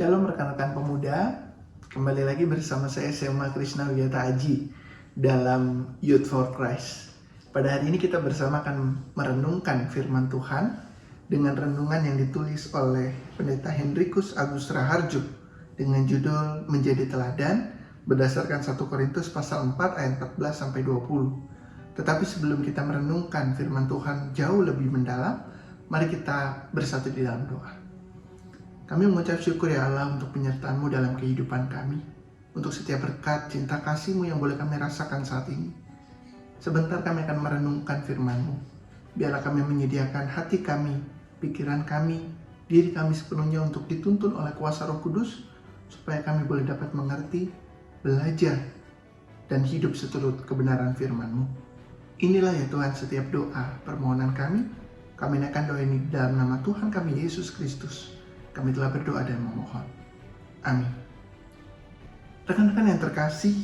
Shalom rekan-rekan pemuda, kembali lagi bersama saya SMA Krishna Wiyata Aji dalam Youth for Christ. Pada hari ini kita bersama akan merenungkan firman Tuhan dengan renungan yang ditulis oleh Pendeta Henrikus Agus Raharjo dengan judul Menjadi Teladan berdasarkan 1 Korintus pasal 4 ayat 14 sampai 20. Tetapi sebelum kita merenungkan firman Tuhan jauh lebih mendalam, mari kita bersatu di dalam doa. Kami mengucap syukur ya Allah untuk penyertaan-Mu dalam kehidupan kami, untuk setiap berkat cinta kasih-Mu yang boleh kami rasakan saat ini. Sebentar kami akan merenungkan firman-Mu. Biarlah kami menyediakan hati kami, pikiran kami, diri kami sepenuhnya untuk dituntun oleh kuasa Roh Kudus, supaya kami boleh dapat mengerti, belajar, dan hidup seturut kebenaran firman-Mu. Inilah ya Tuhan setiap doa permohonan kami. Kami akan doa ini dalam nama Tuhan kami Yesus Kristus. Kami telah berdoa dan memohon. Amin. Rekan-rekan yang terkasih,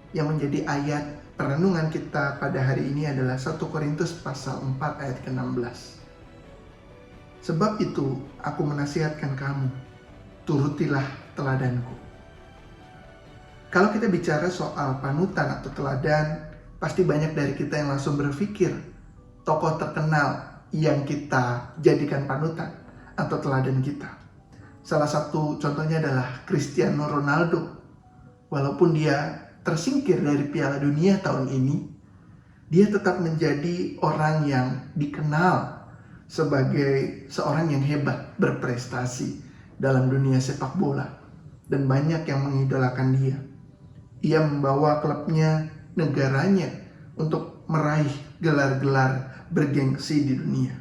yang menjadi ayat perenungan kita pada hari ini adalah 1 Korintus pasal 4 ayat ke-16. Sebab itu aku menasihatkan kamu, turutilah teladanku. Kalau kita bicara soal panutan atau teladan, pasti banyak dari kita yang langsung berpikir tokoh terkenal yang kita jadikan panutan atau teladan kita. Salah satu contohnya adalah Cristiano Ronaldo. Walaupun dia tersingkir dari Piala Dunia tahun ini, dia tetap menjadi orang yang dikenal sebagai seorang yang hebat, berprestasi dalam dunia sepak bola. Dan banyak yang mengidolakan dia. Ia membawa klubnya, negaranya untuk meraih gelar-gelar bergengsi di dunia.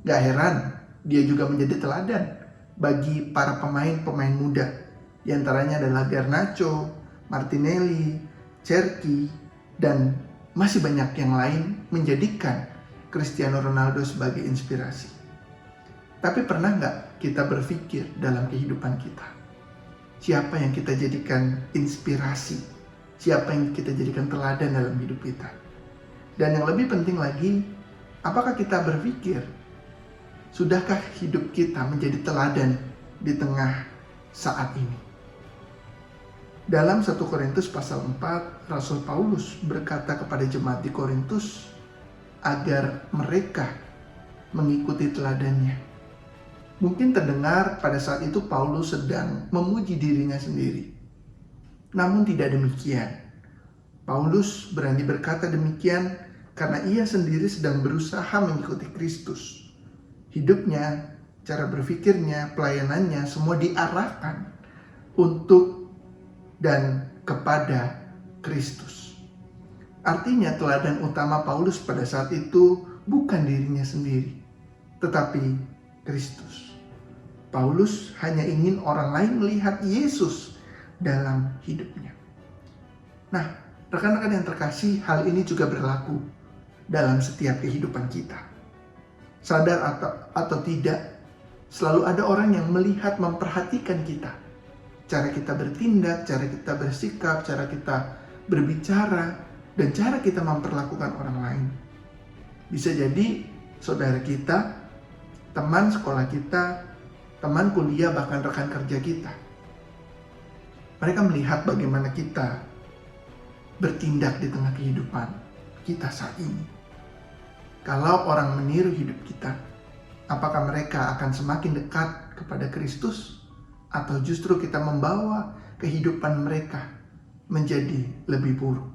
Gak heran dia juga menjadi teladan bagi para pemain-pemain muda. Di antaranya adalah Garnacho, Martinelli, Cherki, dan masih banyak yang lain menjadikan Cristiano Ronaldo sebagai inspirasi. Tapi pernah nggak kita berpikir dalam kehidupan kita? Siapa yang kita jadikan inspirasi? Siapa yang kita jadikan teladan dalam hidup kita? Dan yang lebih penting lagi, apakah kita berpikir sudahkah hidup kita menjadi teladan di tengah saat ini? Dalam 1 Korintus pasal 4, Rasul Paulus berkata kepada jemaat di Korintus agar mereka mengikuti teladannya. Mungkin terdengar pada saat itu Paulus sedang memuji dirinya sendiri. Namun tidak demikian. Paulus berani berkata demikian karena ia sendiri sedang berusaha mengikuti Kristus. Hidupnya, cara berpikirnya, pelayanannya semua diarahkan untuk dan kepada Kristus. Artinya teladan utama Paulus pada saat itu bukan dirinya sendiri, tetapi Kristus. Paulus hanya ingin orang lain melihat Yesus dalam hidupnya. Nah, rekan-rekan yang terkasih, hal ini juga berlaku dalam setiap kehidupan kita. Sadar atau tidak, selalu ada orang yang melihat, memperhatikan kita. Cara kita bertindak, cara kita bersikap, cara kita berbicara, dan cara kita memperlakukan orang lain. Bisa jadi saudara kita, teman sekolah kita, teman kuliah, bahkan rekan kerja kita. Mereka melihat bagaimana kita bertindak di tengah kehidupan kita saat ini. Kalau orang meniru hidup kita, apakah mereka akan semakin dekat kepada Kristus? Atau justru kita membawa kehidupan mereka menjadi lebih buruk?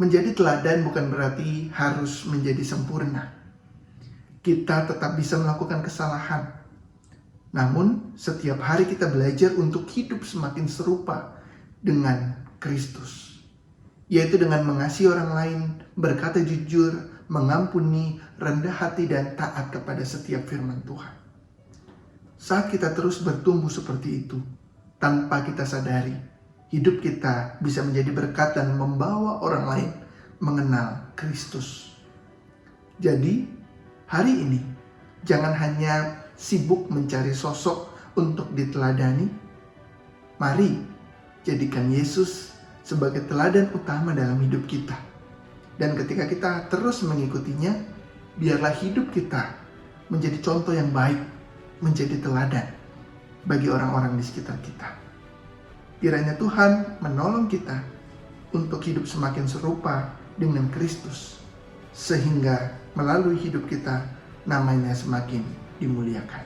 Menjadi teladan bukan berarti harus menjadi sempurna. Kita tetap bisa melakukan kesalahan. Namun setiap hari kita belajar untuk hidup semakin serupa dengan Kristus. Yaitu dengan mengasihi orang lain, berkata jujur, mengampuni, rendah hati, dan taat kepada setiap firman Tuhan. Saat kita terus bertumbuh seperti itu, tanpa kita sadari, hidup kita bisa menjadi berkat dan membawa orang lain mengenal Kristus. Jadi, hari ini, jangan hanya sibuk mencari sosok untuk diteladani. Mari, jadikan Yesus sebagai teladan utama dalam hidup kita. Dan ketika kita terus mengikutinya, biarlah hidup kita menjadi contoh yang baik, menjadi teladan bagi orang-orang di sekitar kita. Kiranya Tuhan menolong kita untuk hidup semakin serupa dengan Kristus, sehingga melalui hidup kita namanya semakin dimuliakan.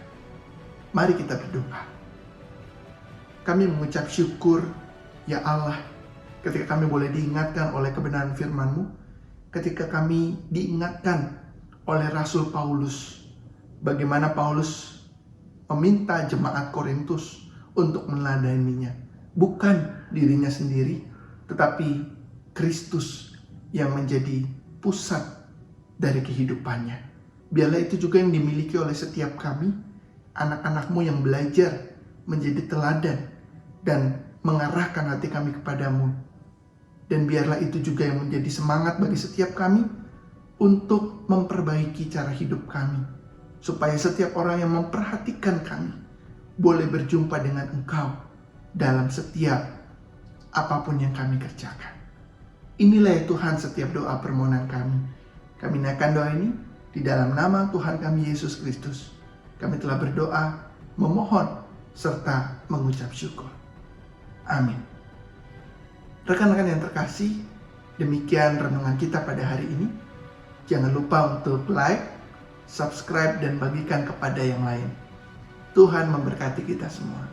Mari kita berdoa. Kami mengucap syukur, ya Allah, ketika kami boleh diingatkan oleh kebenaran firman-Mu, ketika kami diingatkan oleh Rasul Paulus, bagaimana Paulus meminta jemaat Korintus untuk meneladaninya. Bukan dirinya sendiri, tetapi Kristus yang menjadi pusat dari kehidupannya. Biarlah itu juga yang dimiliki oleh setiap kami, anak-anak-Mu yang belajar menjadi teladan dan mengarahkan hati kami kepadamu. Dan biarlah itu juga yang menjadi semangat bagi setiap kami untuk memperbaiki cara hidup kami, supaya setiap orang yang memperhatikan kami boleh berjumpa dengan Engkau dalam setiap apapun yang kami kerjakan. Inilah ya Tuhan setiap doa permohonan kami. Kami naikkan doa ini di dalam nama Tuhan kami Yesus Kristus. Kami telah berdoa, memohon, serta mengucap syukur. Amin. Rekan-rekan yang terkasih, demikian renungan kita pada hari ini. Jangan lupa untuk like, subscribe, dan bagikan kepada yang lain. Tuhan memberkati kita semua.